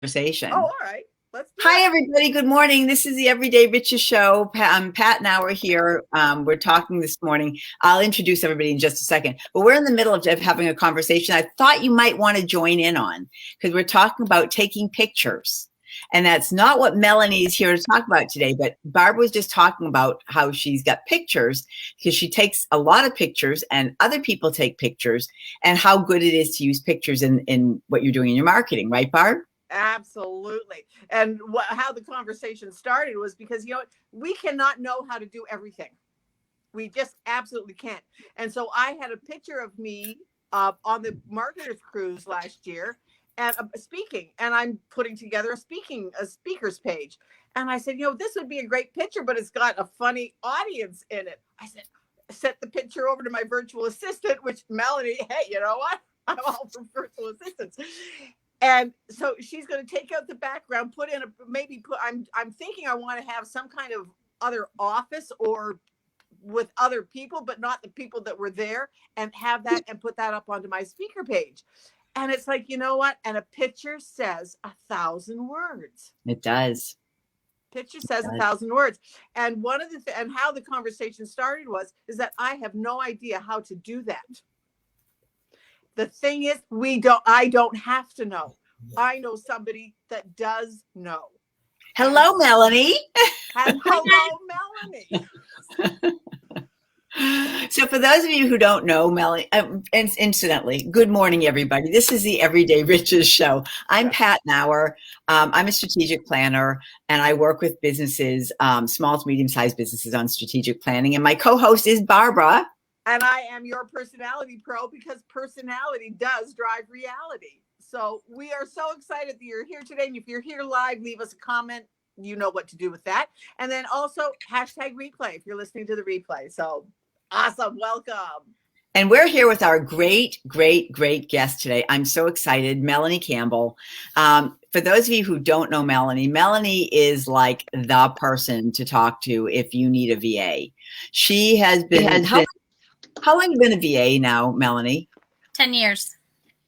conversation. Oh, all right. Let's do Hi, it. everybody. Good morning. This is the Everyday Riches Show. I'm Pat Knauer here. We're talking this morning. I'll introduce everybody in just a second. But we're in the middle of having a conversation I thought you might want to join in on, because we're talking about taking pictures. And that's not what Melanie is here to talk about today, but Barbara was just talking about how she's got pictures, because she takes a lot of pictures and other people take pictures, and how good it is to use pictures in what you're doing in your marketing. Right, Barb? Absolutely. And how the conversation started was because, we cannot know how to do everything. We just absolutely can't. And so I had a picture of me on the marketers cruise last year and speaking, and I'm putting together a speakers page. And I said, this would be a great picture, but it's got a funny audience in it. I said, sent the picture over to my virtual assistant, which Melanie, hey, you know what? I'm all for virtual assistants. And so she's going to take out the background, I'm thinking I want to have some kind of other office or with other people, but not the people that were there, and have that and put that up onto my speaker page. And it's like, you know what? And a picture says 1,000 words. It does. Picture says 1,000 words. And one of the and how the conversation started is that I have no idea how to do that. The thing is, I don't have to know. I know somebody that does know. Hello, Melanie. And hello, Melanie. So for those of you who don't know, Melanie, and incidentally, good morning, everybody. This is the Everyday Riches Show. I'm Pat Knauer. I'm a strategic planner, and I work with businesses, small to medium-sized businesses, on strategic planning. And my co-host is Barbara. And I am your personality pro, because personality does drive reality. So we are so excited that you're here today. And if you're here live, leave us a comment. You know what to do with that. And then also #replay if you're listening to the replay. So awesome. Welcome. And we're here with our great guest today. I'm so excited, Melanie Campbell. For those of you who don't know Melanie is like the person to talk to if you need a VA. She has been, how long have you been a VA now, Melanie? 10 years.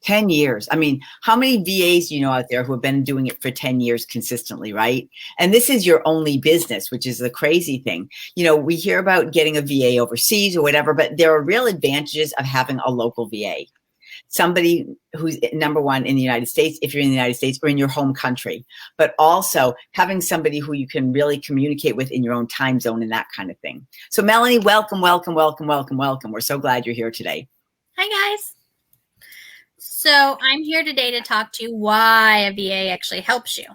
10 years. I mean, how many VAs do you know out there who have been doing it for 10 years consistently, right? And this is your only business, which is the crazy thing. We hear about getting a VA overseas or whatever, but there are real advantages of having a local VA. Somebody who's number one in the United States, if you're in the United States, or in your home country, but also having somebody who you can really communicate with in your own time zone and that kind of thing. So Melanie, welcome. We're so glad you're here today. Hi, guys. So I'm here today to talk to you why a VA actually helps you.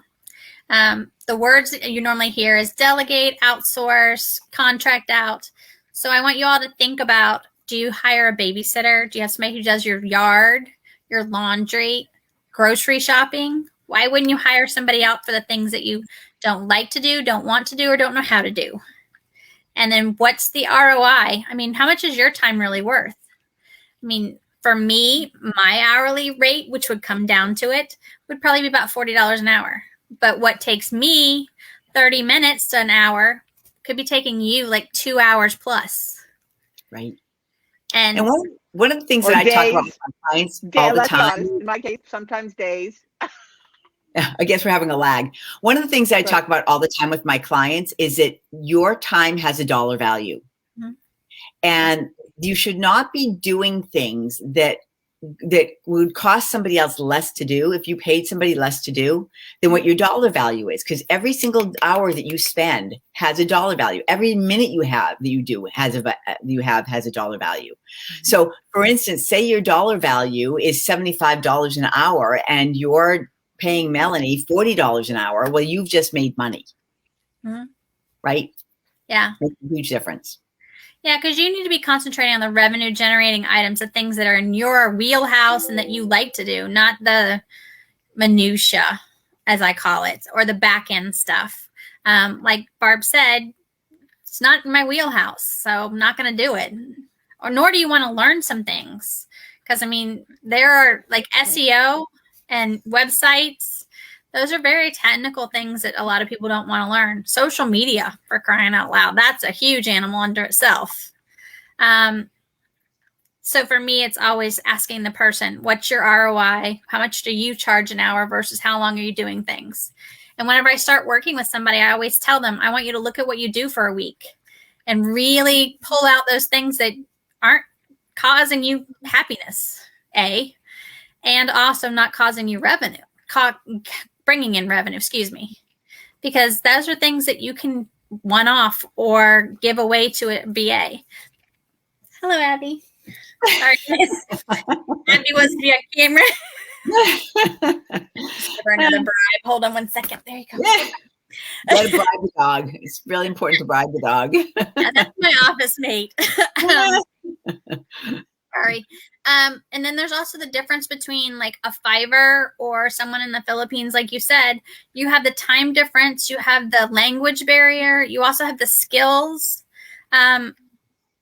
The words that you normally hear is delegate, outsource, contract out. So I want you all to think about, do you hire a babysitter? Do you have somebody who does your yard, your laundry, grocery shopping? Why wouldn't you hire somebody out for the things that you don't like to do, don't want to do, or don't know how to do? And then what's the ROI? I mean, how much is your time really worth? I mean, for me, my hourly rate, which would come down to it, would probably be about $40 an hour. But what takes me 30 minutes to an hour could be taking you like 2 hours plus. Right. And one of the things that I talk about with my clients all the time. In my case, sometimes days. I guess we're having a lag. One of the things that I talk about all the time with my clients is that your time has a dollar value. Mm-hmm. And you should not be doing things that would cost somebody else less to do. If you paid somebody less to do than what your dollar value is, because every single hour that you spend has a dollar value. Every minute you have that you do has a dollar value. Mm-hmm. So for instance, say your dollar value is $75 an hour and you're paying Melanie $40 an hour. Well, you've just made money. Mm-hmm. Right? Yeah. Makes a huge difference. Yeah, because you need to be concentrating on the revenue generating items, the things that are in your wheelhouse and that you like to do, not the minutia, as I call it, or the back end stuff. Like Barb said, it's not in my wheelhouse, so I'm not going to do it. Or nor do you want to learn some things. Because, I mean, there are like SEO and websites. Those are very technical things that a lot of people don't want to learn. Social media, for crying out loud. That's a huge animal unto itself. So for me, it's always asking the person, what's your ROI? How much do you charge an hour versus how long are you doing things? And whenever I start working with somebody, I always tell them, I want you to look at what you do for a week and really pull out those things that aren't causing you happiness, and also not causing you revenue, bringing in revenue, because those are things that you can one-off or give away to a VA. Hello, Abby. Sorry, guys. Abby wants to be on camera. Give her another bribe. Hold on 1 second. There you go. Gotta bribe the dog. It's really important to bribe the dog. Yeah, that's my office mate. Sorry. And then there's also the difference between like a Fiverr or someone in the Philippines. Like you said, you have the time difference, you have the language barrier, you also have the skills.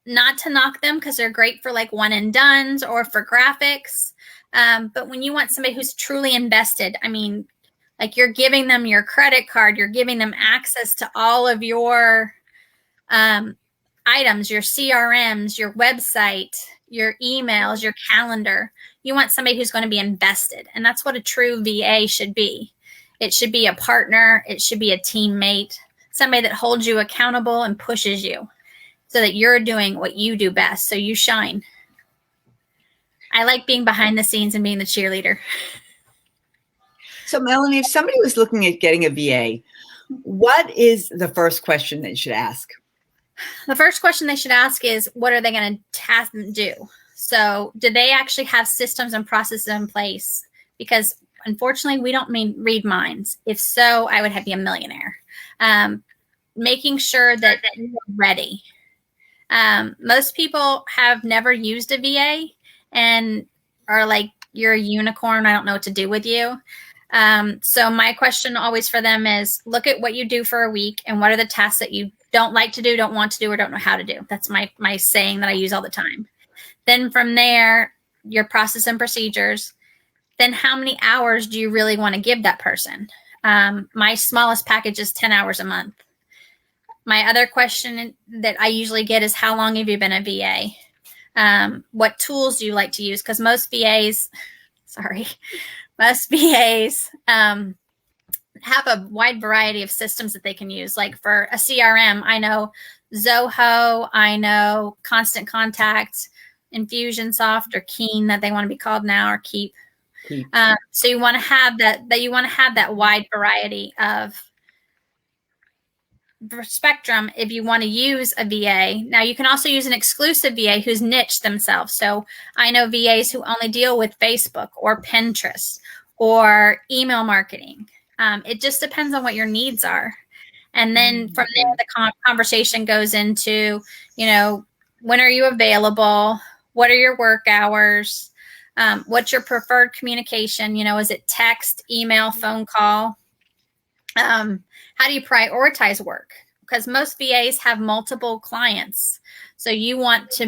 Not to knock them because they're great for like one and dones or for graphics. But when you want somebody who's truly invested, I mean, like you're giving them your credit card, you're giving them access to all of your items, your CRMs, your website, your emails, your calendar. You want somebody who's going to be invested. And that's what a true VA should be. It should be a partner. It should be a teammate, somebody that holds you accountable and pushes you so that you're doing what you do best. So you shine. I like being behind the scenes and being the cheerleader. So Melanie, if somebody was looking at getting a VA, what is the first question they should ask? The first question they should ask is, what are they going to task them to do? So do they actually have systems and processes in place? Because unfortunately, we don't read minds. If so, I would be a millionaire. Making sure that you're ready. Most people have never used a VA and are like, you're a unicorn. I don't know what to do with you. So my question always for them is, look at what you do for a week and what are the tasks that you don't like to do, don't want to do, or don't know how to do. That's my saying that I use all the time. Then from there, your process and procedures. Then how many hours do you really want to give that person? My smallest package is 10 hours a month. My other question that I usually get is, how long have you been a VA? What tools do you like to use? Because most VAs have a wide variety of systems that they can use. Like for a CRM, I know Zoho, I know Constant Contact, Infusionsoft, or Keen that they want to be called now, or Keep. So you want to have that wide variety of spectrum if you want to use a VA. Now you can also use an exclusive VA who's niched themselves. So I know VAs who only deal with Facebook or Pinterest or email marketing. It just depends on what your needs are. And then from there, the conversation goes into, when are you available? What are your work hours? What's your preferred communication? Is it text, email, phone call? How do you prioritize work? Because most VAs have multiple clients. So you want to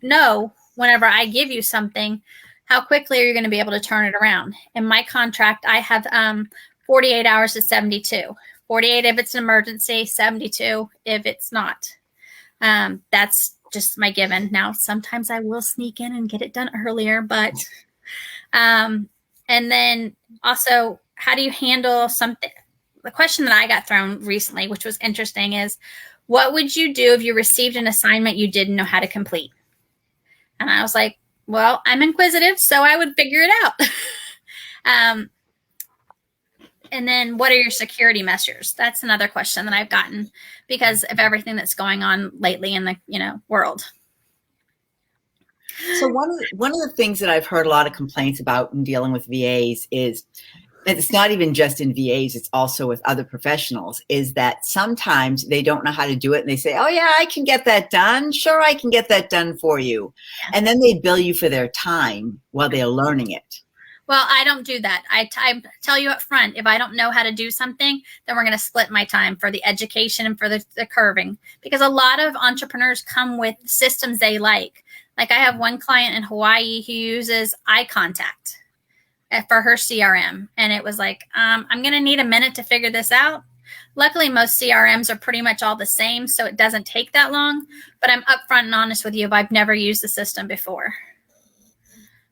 know whenever I give you something, how quickly are you going to be able to turn it around? In my contract, I have 48 hours to 72. 48 if it's an emergency, 72 if it's not. That's just my given. Now, sometimes I will sneak in and get it done earlier, but and then also, how do you handle something? The question that I got thrown recently, which was interesting, is what would you do if you received an assignment you didn't know how to complete? And I was like, well, I'm inquisitive, so I would figure it out. And then what are your security measures? That's another question that I've gotten because of everything that's going on lately in the world. So one of the things that I've heard a lot of complaints about in dealing with VAs is, and it's not even just in VAs, it's also with other professionals, is that sometimes they don't know how to do it and they say, oh yeah, I can get that done. Sure, I can get that done for you. And then they bill you for their time while they're learning it. Well, I don't do that. I tell you up front, if I don't know how to do something, then we're going to split my time for the education and for the curving. Because a lot of entrepreneurs come with systems they like. Like I have one client in Hawaii who uses eye contact for her CRM. And it was like, I'm going to need a minute to figure this out. Luckily, most CRMs are pretty much all the same, so it doesn't take that long. But I'm upfront and honest with you if I've never used the system before,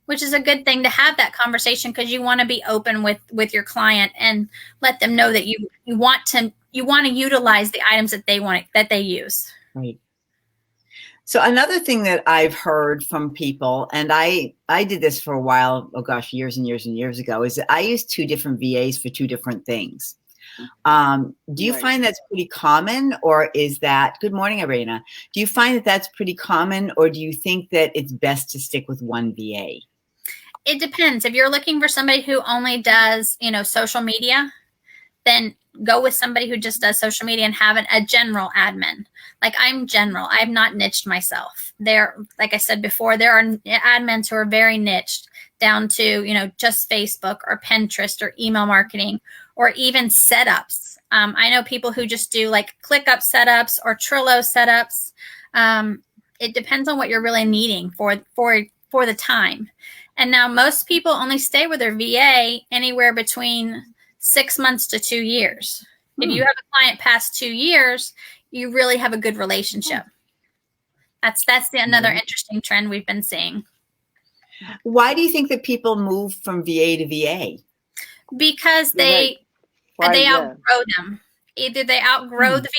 which is a good thing to have that conversation, because you want to be open with your client and let them know that you want to utilize the items that they use. Right. So another thing that I've heard from people, and I did this for a while, oh gosh, years and years and years ago, is that I use 2 different VAs for 2 different things. Do you find that's pretty common, or is that, good morning, Arena. Do you find that that's pretty common, or do you think that it's best to stick with one VA? It depends. If you're looking for somebody who only does, social media, then go with somebody who just does social media and have a general admin. Like, I'm general. I've not niched myself. Like I said before, there are admins who are very niched down to, just Facebook or Pinterest or email marketing or even setups. I know people who just do like ClickUp setups or Trello setups. It depends on what you're really needing for the time. And now most people only stay with their VA anywhere between 6 months to 2 years. If you have a client past 2 years, you really have a good relationship. That's another interesting trend we've been seeing. Why do you think that people move from VA to VA? Because they outgrow them. Either they outgrow the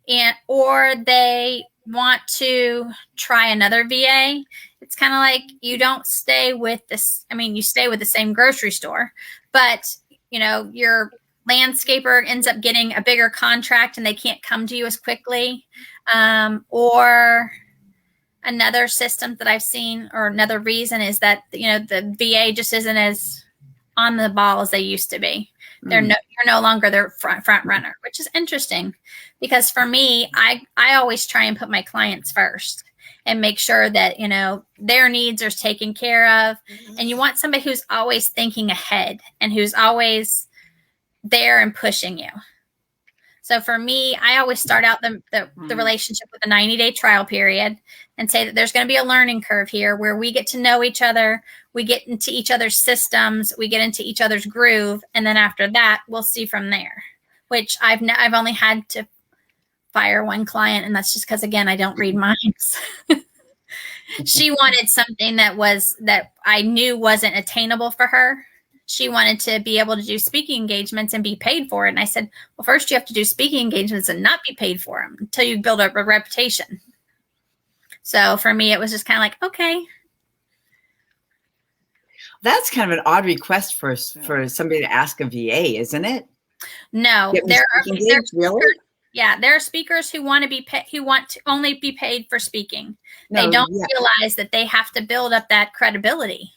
VA or they want to try another VA. It's kind of like you don't stay with this. I mean, you stay with the same grocery store, but your landscaper ends up getting a bigger contract and they can't come to you as quickly. Or another system that I've seen, or another reason, is that, the VA just isn't as on the ball as they used to be. You're no longer their front runner, which is interesting, because for me, I always try and put my clients first and make sure that, their needs are taken care of. And you want somebody who's always thinking ahead and who's always there and pushing you. So for me, I always start out the relationship with a 90-day trial period and say that there's going to be a learning curve here where we get to know each other, we get into each other's systems, we get into each other's groove, and then after that, we'll see from there. Which I've only had to fire one client, and that's just because, again, I don't read minds. She wanted something that I knew wasn't attainable for her. She wanted to be able to do speaking engagements and be paid for it. And I said, well, first you have to do speaking engagements and not be paid for them until you build up a reputation. So for me, it was just kind of like, okay. That's kind of an odd request for somebody to ask a VA, isn't it? No, there are speakers who want to only be paid for speaking. They don't realize that they have to build up that credibility.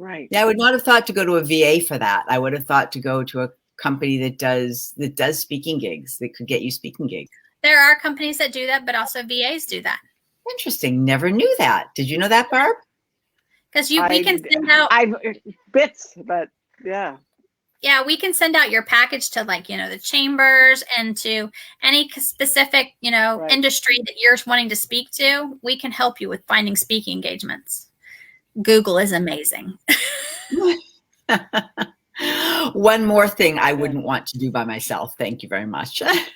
Right. Yeah, I would not have thought to go to a VA for that. I would have thought to go to a company that does speaking gigs, that could get you speaking gigs. There are companies that do that, but also VAs do that. Interesting. Never knew that. Did you know that, Barb? Because we can send out bits, but yeah. Yeah, we can send out your package to the chambers and to any specific, industry that you're wanting to speak to. We can help you with finding speaking engagements. Google is amazing. One more thing I wouldn't want to do by myself. Thank you very much. And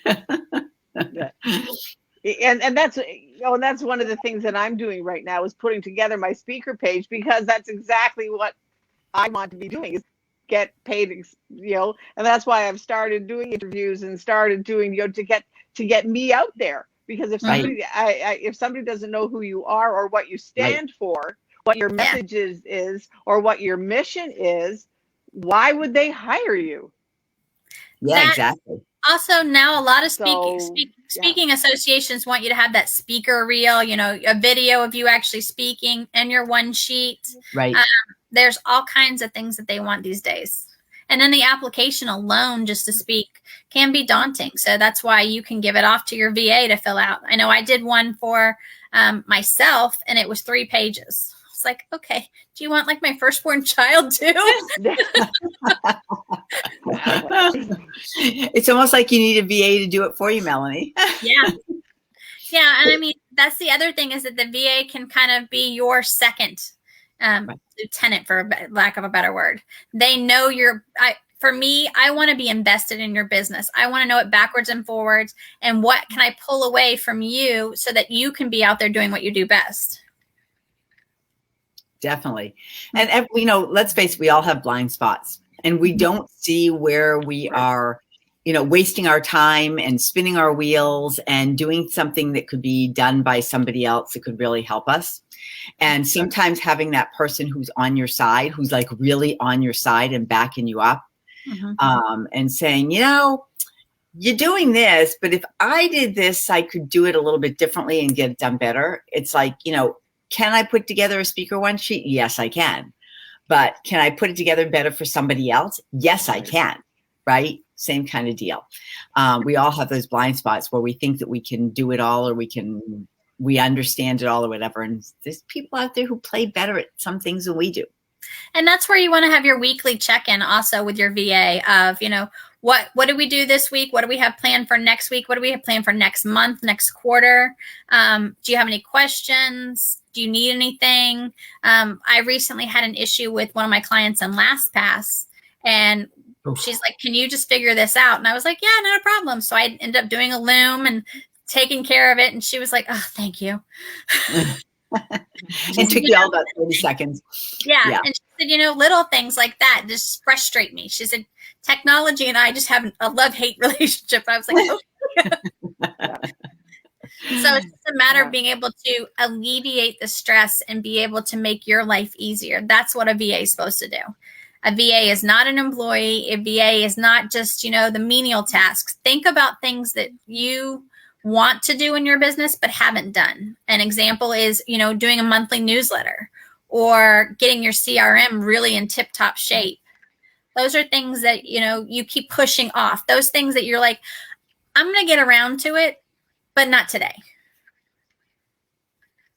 that's one of the things that I'm doing right now, is putting together my speaker page, because that's exactly what I want to be doing, is get paid, and that's why I've started doing interviews and started doing, to get me out there. Because if somebody, if somebody doesn't know who you are or what you stand for, what your message is, or what your mission is, why would they hire you? Yeah, exactly. Also, now a lot of speaking associations want you to have that speaker reel, a video of you actually speaking and your one sheet. Right. There's all kinds of things that they want these days. And then the application alone just to speak can be daunting. So that's why you can give it off to your VA to fill out. I know I did one for myself, and it was 3 pages. It's like, okay, do you want my firstborn child too? It's almost like you need a VA to do it for you, Melanie. Yeah. And I mean, that's the other thing, is that the VA can kind of be your second lieutenant, for lack of a better word. They know for me, I want to be invested in your business. I want to know it backwards and forwards. And what can I pull away from you so that you can be out there doing what you do best? Definitely. And, let's face it, we all have blind spots, and we don't see where we are, wasting our time and spinning our wheels and doing something that could be done by somebody else that could really help us. And sometimes having that person who's on your side, who's like really on your side and backing you up, and saying, you're doing this, but if I did this, I could do it a little bit differently and get it done better. It's like, can I put together a speaker one sheet? Yes, I can. But can I put it together better for somebody else? Yes, I can. Right? Same kind of deal. We all have those blind spots where we think that we can do it all, or we understand it all, or whatever. And there's people out there who play better at some things than we do. And that's where you want to have your weekly check-in also with your VA of, what did we do this week? What do we have planned for next week? What do we have planned for next month, next quarter? Do you have any questions? Do you need anything? I recently had an issue with one of my clients in LastPass, and she's like, can you just figure this out? And I was like, yeah, not a problem. So I ended up doing a loom and taking care of it. And she was like, oh, thank you. It took you all about 30 seconds. Yeah. And she said, little things like that just frustrate me. She said, technology and I just have a love-hate relationship. I was like, okay. So it's just a matter of being able to alleviate the stress and be able to make your life easier. That's what a VA is supposed to do. A VA is not an employee. A VA is not just, the menial tasks. Think about things that you want to do in your business but haven't done. An example is, doing a monthly newsletter or getting your CRM really in tip-top shape. Those are things that, you keep pushing off. Those things that you're like, I'm going to get around to it, but not today.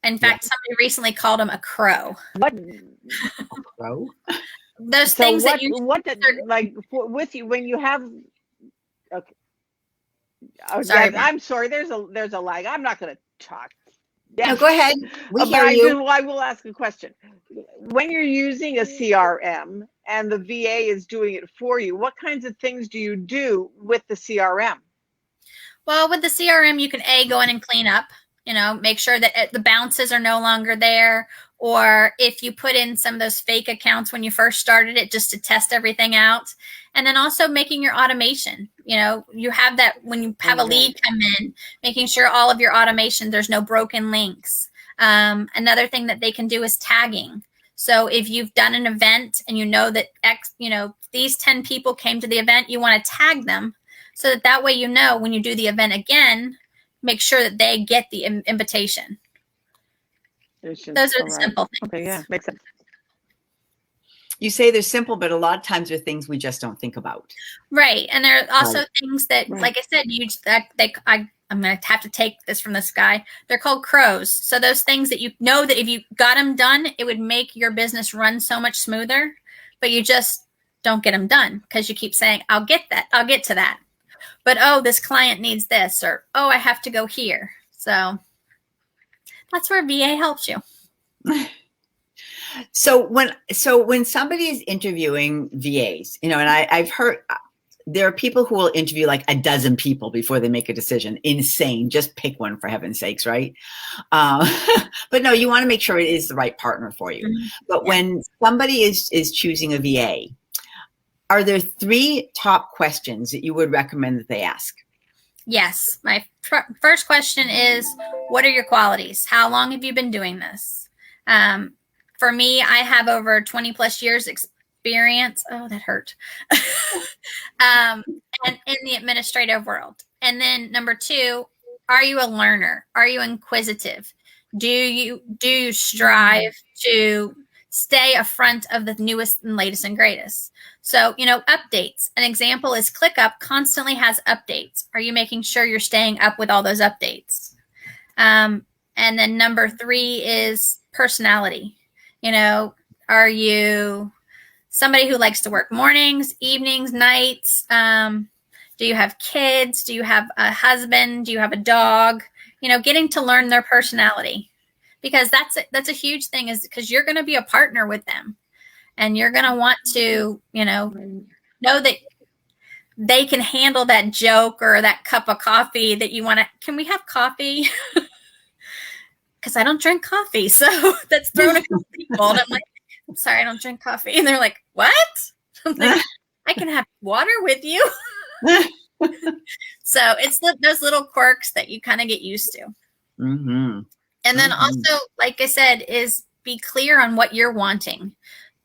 In fact, somebody recently called him a crow. What? A crow? Those things that you with you when you have. Okay. Sorry, I'm sorry. There's a lag. I'm not going to talk. Yeah, no, go ahead. We hear you. I will ask a question. When you're using a CRM and the VA is doing it for you, what kinds of things do you do with the CRM? Well, with the CRM, you can go in and clean up, make sure that the bounces are no longer there. Or if you put in some of those fake accounts when you first started it, just to test everything out. And then also making your automation, you have that when you have a lead come in, making sure all of your automation, there's no broken links. Another thing that they can do is tagging. So if you've done an event and that these 10 people came to the event, you want to tag them so that way, when you do the event again, make sure that they get the invitation. Those are the simple things. Okay, yeah, makes sense. You say they're simple, but a lot of times they're things we just don't think about. Right. And there are also things that, like I said, I'm going to have to take this from this guy. They're called crows. So those things that that if you got them done, it would make your business run so much smoother, but you just don't get them done because you keep saying, I'll get to that. But, this client needs this, or, I have to go here. So that's where VA helps you. So when somebody is interviewing VAs, and I've heard there are people who will interview like a dozen people before they make a decision. Insane. Just pick one, for heaven's sakes, right? But no, you want to make sure it is the right partner for you. Mm-hmm. But when somebody is choosing a VA, are there 3 top questions that you would recommend that they ask? Yes. My first question is, what are your qualities? How long have you been doing this? For me, I have over 20 plus years experience. Oh, that hurt. And in the administrative world. And then number 2, are you a learner? Are you inquisitive? Do you strive to stay afront of the newest and latest and greatest? So, updates. An example is ClickUp constantly has updates. Are you making sure you're staying up with all those updates? And then number 3 is personality. Are you somebody who likes to work mornings, evenings, nights? Do you have kids? Do you have a husband? Do you have a dog? Getting to learn their personality, because that's a huge thing, is because you're going to be a partner with them, and you're going to want to, know that they can handle that joke or that cup of coffee that you want to, can we have coffee? Because I don't drink coffee. So that's thrown a couple people. And I'm like, sorry, I don't drink coffee. And they're like, what? I'm like, I can have water with you. So it's those little quirks that you kind of get used to. Mm-hmm. And then also, like I said, is be clear on what you're wanting.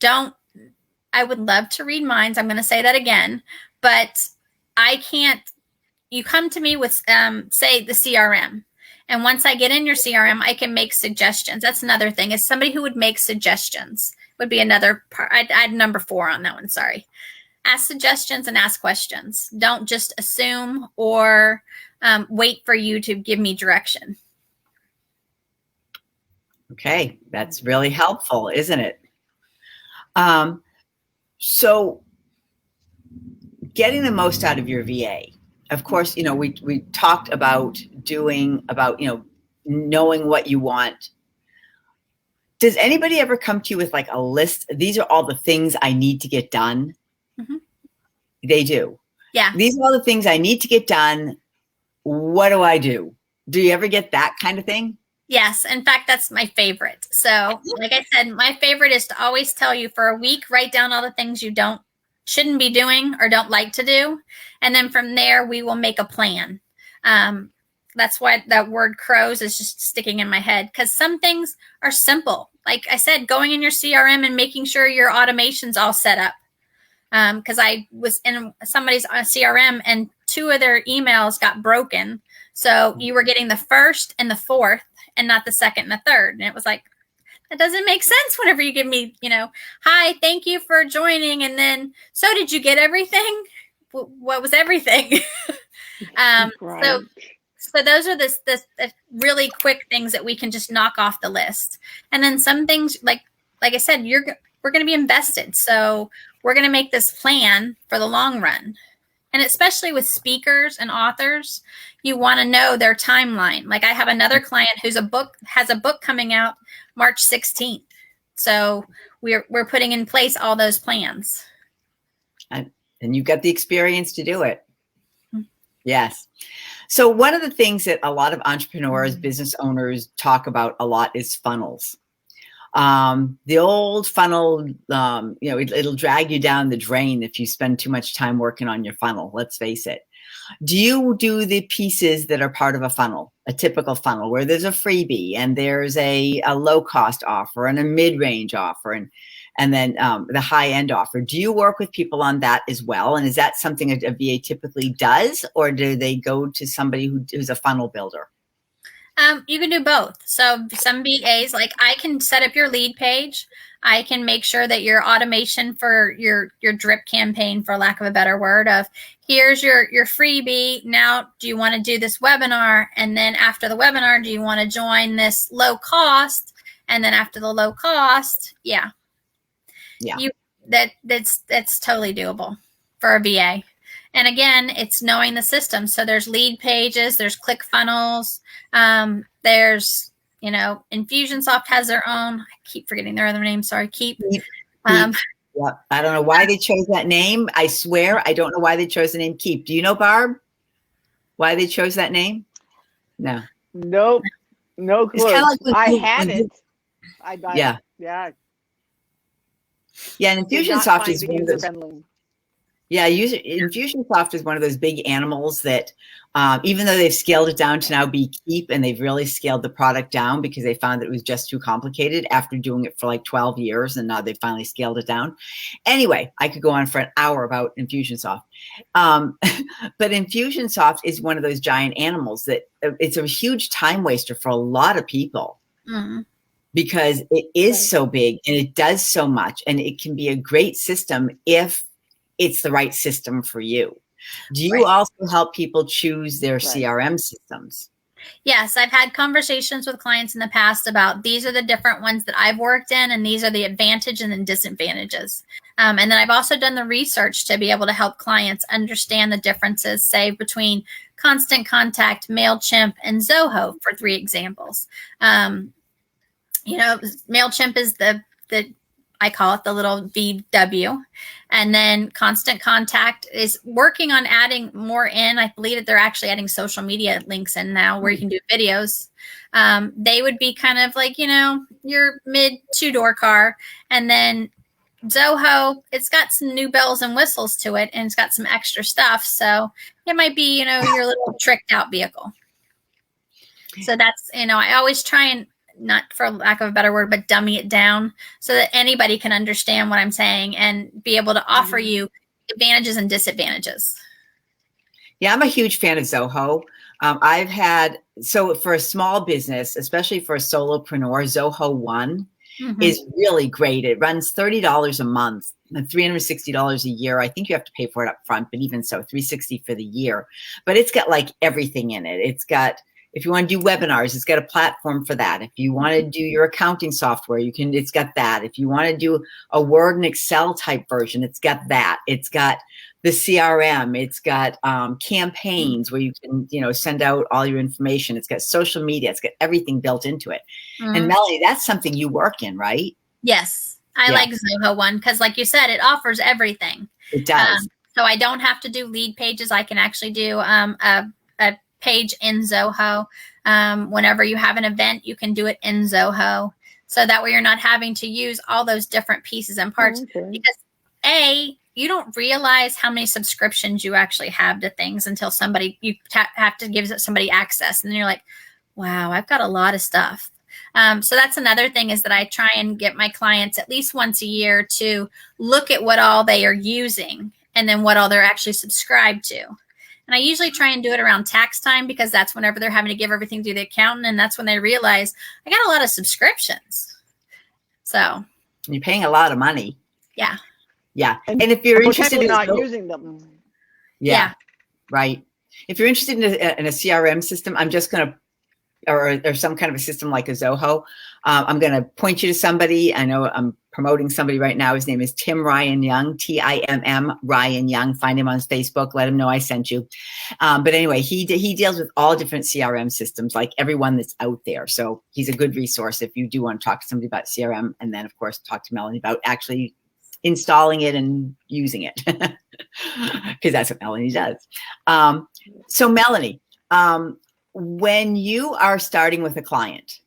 I would love to read minds. I'm going to say that again, but I can't, you come to me with, say, the CRM. And once I get in your CRM, I can make suggestions. That's another thing, is somebody who would make suggestions would be another part. I'd add number 4 on that one. Sorry. Ask suggestions and ask questions. Don't just assume or wait for you to give me direction. Okay. That's really helpful, isn't it? So getting the most out of your VA, of course, you know, we talked about knowing what you want. Does anybody ever come to you with like a list? These are all the things I need to get done. Mm-hmm. They do. Yeah. These are all the things I need to get done. What do I do? Do you ever get that kind of thing? Yes. In fact, that's my favorite. So like I said, my favorite is to always tell you for a week, write down all the things you shouldn't be doing or don't like to do. And then from there, we will make a plan. That's why that word crows is just sticking in my head, because some things are simple. Like I said, going in your CRM and making sure your automation's all set up. Because I was in somebody's CRM and 2 of their emails got broken. So you were getting the 1st and the 4th and not the 2nd and the 3rd. And it was like, that doesn't make sense whenever you give me, hi, thank you for joining. And then, so did you get everything? What was everything? Right. So those are the really quick things that we can just knock off the list. And then some things, like I said, we're going to be invested. So we're going to make this plan for the long run. And especially with speakers and authors, you want to know their timeline. Like I have another client who's has a book coming out March 16th. So we're putting in place all those plans. And you've got the experience to do it. Yes. So one of the things that a lot of entrepreneurs, business owners talk about a lot is funnels. The old funnel, it'll drag you down the drain if you spend too much time working on your funnel. Let's face it. Do you do the pieces that are part of a funnel, a typical funnel, where there's a freebie and there's a low cost offer and a mid-range offer and then the high end offer? Do you work with people on that as well? And is that something a VA typically does, or do they go to somebody who's a funnel builder? You can do both. So some VAs, like I can set up your lead page. I can make sure that your automation for your drip campaign, for lack of a better word, of here's your freebie. Now, do you want to do this webinar? And then after the webinar, do you want to join this low cost? And then after the low cost, that's totally doable for a VA. And again, it's knowing the system. So there's lead pages, there's ClickFunnels, there's, Infusionsoft has their own. I keep forgetting their other name. Sorry, Keep. I don't know why they chose that name. I swear, I don't know why they chose the name Keep. Do you know, Barb, why they chose that name? No. Nope. No clue. Like I had it. Yeah. Yeah. Yeah. And Infusionsoft is one of those. Yeah, Infusionsoft is one of those big animals that even though they've scaled it down to now be Keep, and they've really scaled the product down because they found that it was just too complicated after doing it for like 12 years, and now they finally scaled it down. Anyway, I could go on for an hour about Infusionsoft. But Infusionsoft is one of those giant animals that it's a huge time waster for a lot of people. Mm-hmm. Because it is so big and it does so much, and it can be a great system if it's the right system for you. Do you also help people choose their CRM systems? Yes, I've had conversations with clients in the past about these are the different ones that I've worked in, and these are the advantages and the disadvantages. And then I've also done the research to be able to help clients understand the differences, say, between Constant Contact, MailChimp, and Zoho, for 3 examples. MailChimp is the I call it the little VW. And then Constant Contact is working on adding more in. I believe that they're actually adding social media links in now where you can do videos. They would be kind of like, your mid two-door car. And then Zoho, it's got some new bells and whistles to it, and it's got some extra stuff. So it might be, your little tricked out vehicle. So that's, I always try and, not for lack of a better word, but dummy it down so that anybody can understand what I'm saying and be able to offer you advantages and disadvantages. Yeah, I'm a huge fan of Zoho. So for a small business, especially for a solopreneur, Zoho One is really great. It runs $30 a month, $360 a year. I think you have to pay for it up front, but even so, $360 for the year. But it's got like everything in it. It's got, if you want to do webinars, it's got a platform for that. If you want to do your accounting software, it's got that. If you want to do a Word and Excel type version, it's got that. It's got the CRM. It's got campaigns where you can, send out all your information. It's got social media. It's got everything built into it. And Melanie, that's something you work in, right? Yes. I like Zoho One because, like you said, it offers everything. It does. So I don't have to do lead pages. I can actually do a page in Zoho. Whenever you have an event, you can do it in Zoho. So that way you're not having to use all those different pieces and parts. Because you don't realize how many subscriptions you actually have to things until you have to give somebody access. And then you're like, wow, I've got a lot of stuff. So that's another thing is that I try and get my clients at least once a year to look at what all they are using and then what all they're actually subscribed to. And I usually try and do it around tax time because that's whenever they're having to give everything to the accountant. And that's when they realize I got a lot of subscriptions. So you're paying a lot of money. Yeah. Yeah. And if you're interested in not using them. Yeah. Right. If you're interested in a CRM system, I'm just going to, or some kind of a system like a Zoho, I'm going to point you to somebody. I know I'm promoting somebody right now. His name is Tim Ryan Young, Timm Ryan Young. Find him on Facebook. Let him know I sent you. But anyway, he deals with all different CRM systems, like everyone that's out there. So he's a good resource if you do want to talk to somebody about CRM, and then of course talk to Melanie about actually installing it and using it, because that's what Melanie does. So Melanie, when you are starting with a client,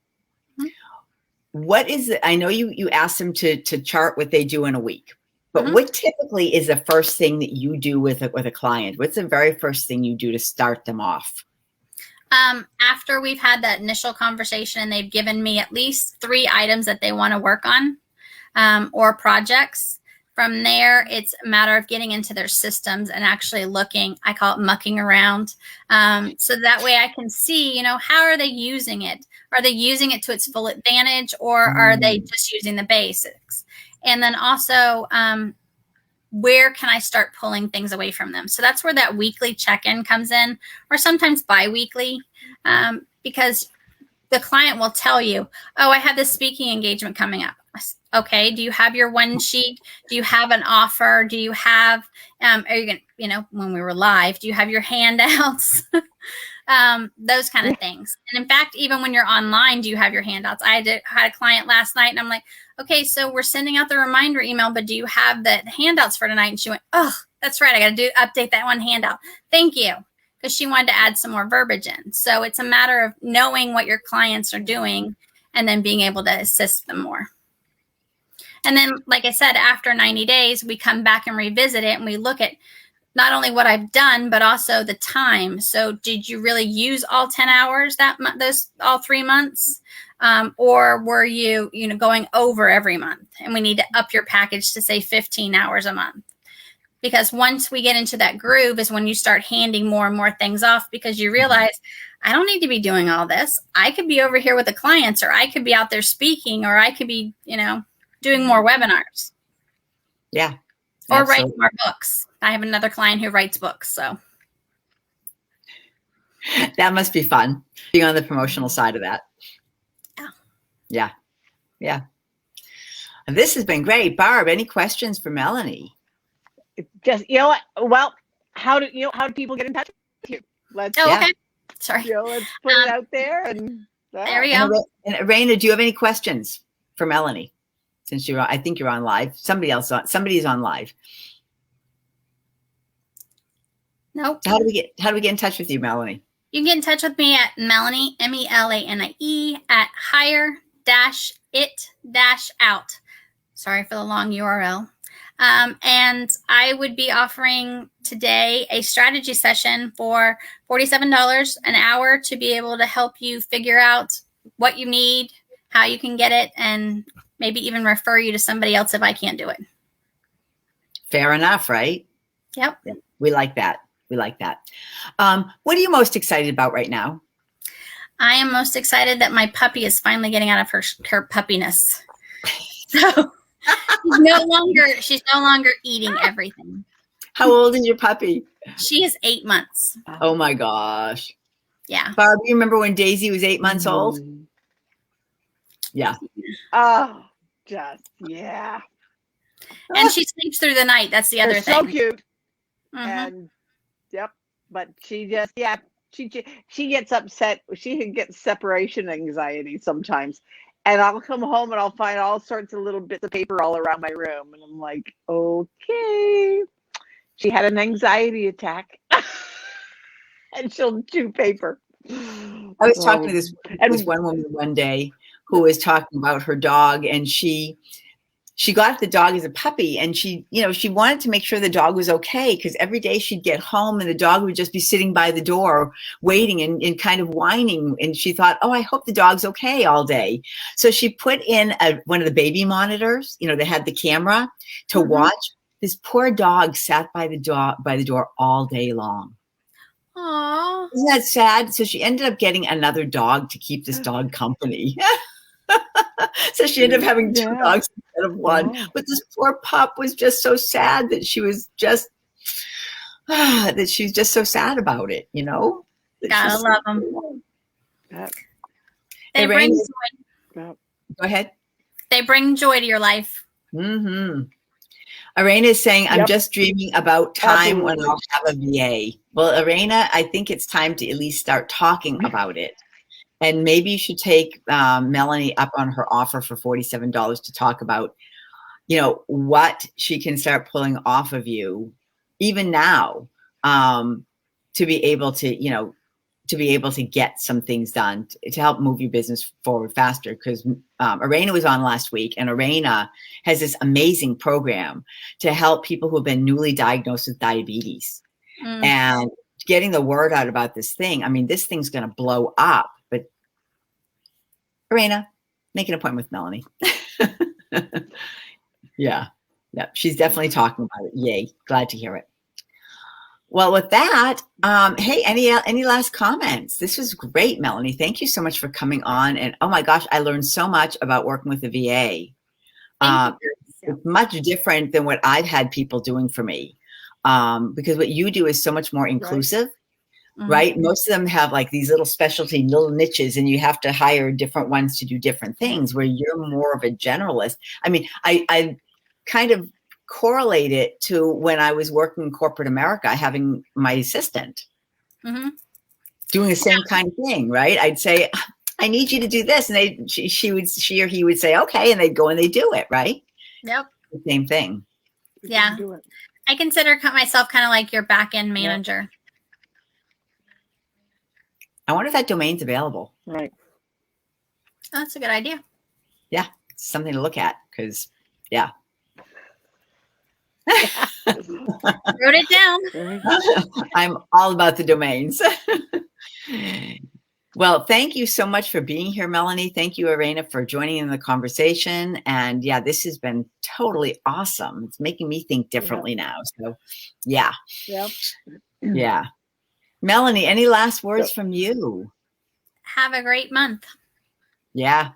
what is it? I know you ask them to chart what they do in a week, but what typically is the first thing that you do with a client? What's the very first thing you do to start them off? After we've had that initial conversation and they've given me at least 3 items that they want to work on, or projects. From there, it's a matter of getting into their systems and actually looking, I call it mucking around. So that way I can see, how are they using it? Are they using it to its full advantage, or are they just using the basics? And then also, where can I start pulling things away from them? So that's where that weekly check-in comes in, or sometimes bi-weekly, because the client will tell you, oh, I have this speaking engagement coming up. Okay. Do you have your one sheet? Do you have an offer? Do you have, are you going to, when we were live, do you have your handouts? Those kind of things. And in fact, even when you're online, do you have your handouts? I had a client last night and I'm like, okay, so we're sending out the reminder email, but do you have the handouts for tonight? And she went, oh, that's right. I got to update that one handout. Thank you. Because she wanted to add some more verbiage in. So it's a matter of knowing what your clients are doing and then being able to assist them more. And then, like I said, after 90 days, we come back and revisit it and we look at not only what I've done, but also the time. So did you really use all 10 hours those all 3 months? Or were you, going over every month? And we need to up your package to say 15 hours a month. Because once we get into that groove is when you start handing more and more things off, because you realize I don't need to be doing all this. I could be over here with the clients, or I could be out there speaking, or I could be, doing more webinars. Yeah. Or absolutely. writing more books. I have another client who writes books. So that must be fun, being on the promotional side of that. Yeah. Yeah. And this has been great. Barb, any questions for Melanie? Just, what? Well, how do people get in touch with you? Let's, okay. Sorry. Let's put it out there. And there we go. And Raina, do you have any questions for Melanie? since I think you're on live. Somebody's on live. Nope. How do we get in touch with you, Melanie? You can get in touch with me at Melanie, Melanie, at hire-it-out. Sorry for the long URL. And I would be offering today a strategy session for $47 an hour to be able to help you figure out what you need, how you can get it, and maybe even refer you to somebody else if I can't do it. Fair enough, right? Yep. We like that. We like that. What are you most excited about right now? I am most excited that my puppy is finally getting out of her puppiness. So she's no longer eating everything. How old is your puppy? She is 8 months. Oh my gosh. Yeah. Barb, you remember when Daisy was 8 months old? Yeah. Oh, just, yeah. And she sleeps through the night. That's the other thing. So cute. Mm-hmm. And yep, but she just, yeah, she gets upset. She gets separation anxiety sometimes. And I'll come home and I'll find all sorts of little bits of paper all around my room. And I'm like, okay. She had an anxiety attack. And she'll chew paper. I was talking to this one woman one day who was talking about her dog, and she got the dog as a puppy, and she wanted to make sure the dog was okay, because every day she'd get home and the dog would just be sitting by the door waiting and kind of whining. And she thought, oh, I hope the dog's okay all day. So she put in one of the baby monitors, they had the camera to watch. This poor dog sat by the door all day long. Aww. Isn't that sad? So she ended up getting another dog to keep this dog company. So she ended up having 2 dogs instead of 1. Wow. But this poor pup was just so sad that she was just so sad about it, Gotta love them. They bring joy. Go ahead. They bring joy to your life. Mm-hmm. Arena is saying, I'm just dreaming about time when I'll have a VA. Well, Arena, I think it's time to at least start talking about it. And maybe you should take Melanie up on her offer for $47 to talk about, what she can start pulling off of you, even now, to be able to get some things done to help move your business forward faster. Because Arena was on last week, and Arena has this amazing program to help people who have been newly diagnosed with diabetes and getting the word out about this thing. I mean, this thing's going to blow up. But Arena, make an appointment with Melanie. Yeah. She's definitely talking about it. Yay. Glad to hear it. Well, with that, hey, any last comments? This was great, Melanie. Thank you so much for coming on. And oh my gosh, I learned so much about working with the VA. It's much different than what I've had people doing for me, because what you do is so much more inclusive, right? Most of them have like these little specialty, little niches, and you have to hire different ones to do different things, where you're more of a generalist. I mean, I kind of correlate it to when I was working in corporate America, having my assistant doing the same kind of thing, right? I'd say, I need you to do this. And she or he would say, okay. And they'd go and they do it, right? Yep. The same thing. Yeah. I consider myself kind of like your back-end manager. I wonder if that domain's available. Right. Oh, that's a good idea. Yeah. It's something to look at, because yeah. Wrote it down. I'm all about the domains. Well, thank you so much for being here, Melanie. Thank you, Arena, for joining in the conversation. And yeah, this has been totally awesome. It's making me think differently now. So yeah. Yep. Yeah. Melanie, any last words from you? Have a great month. Yeah.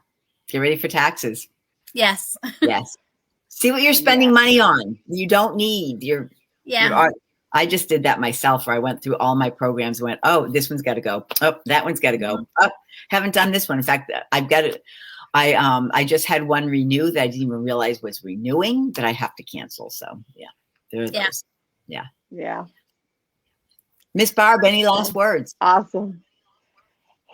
Get ready for taxes. Yes. Yes. See what you're spending money on. You don't need I just did that myself, where I went through all my programs and went, oh, this one's got to go. Oh, that one's got to go. Oh, haven't done this one. In fact, I've got it. I just had one renew that I didn't even realize was renewing that I have to cancel. So yeah, there are those. Yeah. Yeah. Miss Barb, any last words? Awesome.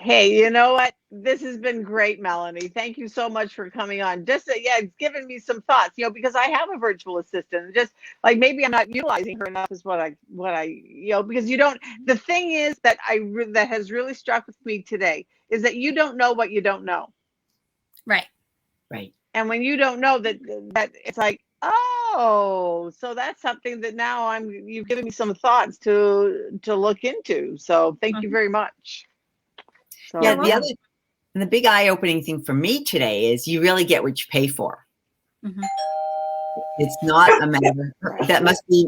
Hey, you know what? This has been great, Melanie. Thank you so much for coming on. Just yeah, it's given me some thoughts, because I have a virtual assistant. Just like maybe I'm not utilizing her enough is what I because you don't. The thing is that that has really struck with me today is that you don't know what you don't know. Right. Right. And when you don't know that it's like, oh, so that's something that now you've given me some thoughts to look into. So thank you very much. So, Yeah, the big eye-opening thing for me today is you really get what you pay for. Mm-hmm. It's not a matter that must be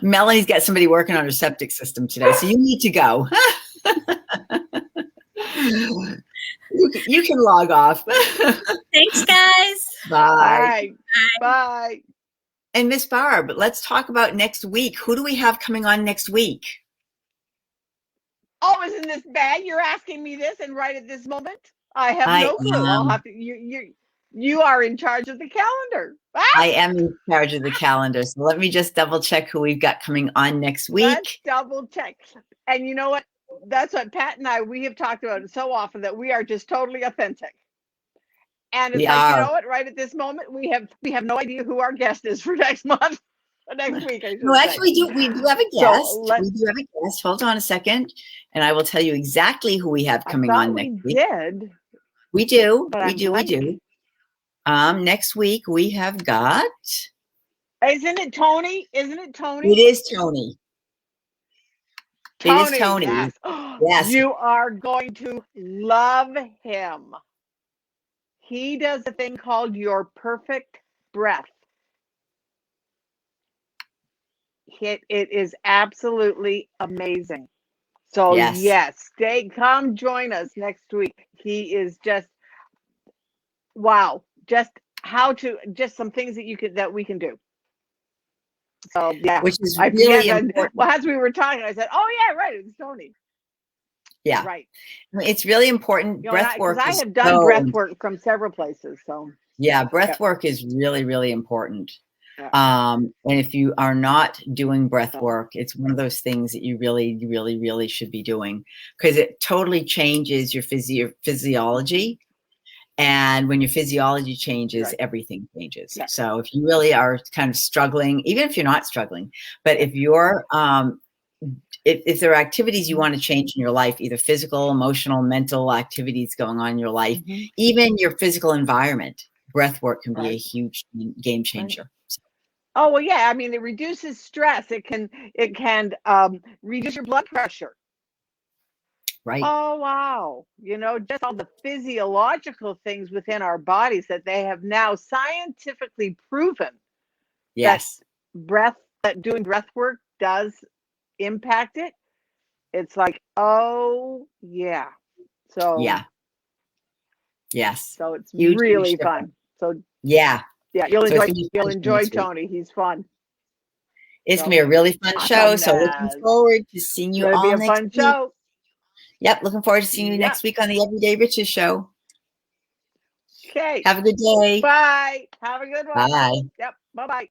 Melanie's got somebody working on her septic system today, so you need to go. You can log off. Thanks, guys. Bye. All right. Bye. And Miss Barb, let's talk about next week. Who do we have coming on next week? Oh, isn't this bad? You're asking me this and right at this moment? I have no clue. I'll have to. You are in charge of the calendar. I am in charge of the calendar. So let me just double check who we've got coming on next week. Let's double check. And you know what? That's what Pat and we have talked about it so often, that we are just totally authentic. And it's you know what? Right at this moment, we have no idea who our guest is for next month. Next week, No, actually, we do have a guest. We do have a guest. Hold on a second, and I will tell you exactly who we have coming on next week. We do. Next week we have got. Isn't it Tony? Isn't it Tony? It is Tony. It is Tony. Yes. Yes. You are going to love him. He does a thing called Your Perfect Breath. It is absolutely amazing. So yes, come join us next week. He is just wow. Just some things that we can do. So yeah, which is really important. Well, as we were talking, I said, "Oh yeah, right, it's Tony." Yeah, right. It's really important. Breath work. I have done breath work from several places. So yeah, breath work is really, really important. Yeah. And if you are not doing breath work, it's one of those things that you really, really, really should be doing, because it totally changes your physiology. And when your physiology changes, everything changes. Yeah. So if you really are kind of struggling, even if you're not struggling, but if you're, if there are activities you want to change in your life, either physical, emotional, mental activities going on in your life, even your physical environment, breath work can be a huge game changer. Oh, well, yeah. I mean, it reduces stress. It can reduce your blood pressure. Right. Oh, wow. Just all the physiological things within our bodies that they have now scientifically proven. Yes. That doing breath work does impact it. It's like, oh, yeah. So, yeah. Yes. So it's really fun. So, yeah, you'll enjoy Tony. He's fun. It's going to be a really fun show. So looking forward to seeing you all next week. It's going to be a fun show. Yep, looking forward to seeing you next week on the Everyday Riches Show. Okay. Have a good day. Bye. Have a good one. Bye. Yep. Bye-bye.